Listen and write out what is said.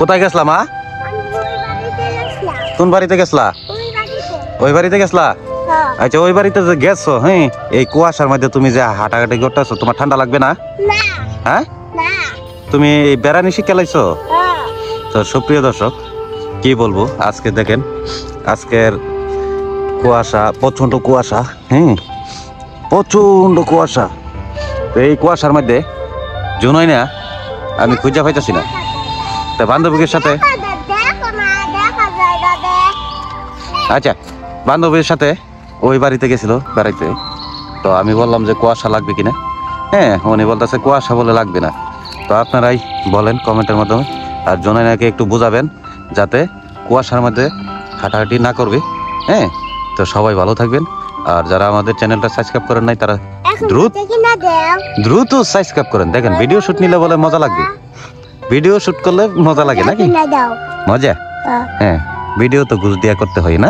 কোথায় গেছলা মা? কোন বাড়িতে গেছলা? ওই বাড়িতে গেছলা? আচ্ছা ওই বাড়িতে যে গেছো, হ্যাঁ, এই কুয়াশার মধ্যে তুমি যে হাঁটাহাঁটি করতেছো, তোমার ঠান্ডা লাগবে না? হ্যাঁ, তুমি বেড়ানি শিখে লাইছো? তো সুপ্রিয় দর্শক, কি বলবো, আজকে দেখেন আজকের কুয়াশা, প্রচন্ড কুয়াশা, হ্যাঁ, প্রচন্ড কুয়াশা। তো এই কুয়াশার মধ্যে জুনোই না আমি খুঁজে পাইতেছি না। তা বান্ধবীর সাথে, আচ্ছা বান্ধবীর সাথে ওই বাড়িতে গেছিল বেড়াইতে। তো আমি বললাম যে কুয়াশা লাগবে কিনা, হ্যাঁ, উনি বলতেছে কুয়াশা বলে লাগবে না। তো আপনারাই বলেন কমেন্টের মাধ্যমে, আর জোনাইনাকে একটু বোঝাবেন যাতে কুয়াশার মধ্যে হাঁটাহাঁটি না করবে। হ্যাঁ, তো সবাই ভালো থাকবেন। আর যারা আমাদের চ্যানেলটা সাবস্ক্রাইব করেন নাই তারা দ্রুত সাবস্ক্রাইব করেন। দেখেন ভিডিও শুট নিলে বলে মজা লাগবে, ভিডিও শুট করলে মজা লাগে নাকি? মজা, হ্যাঁ, ভিডিও তো ঘুষ দিয়া করতে হয় না?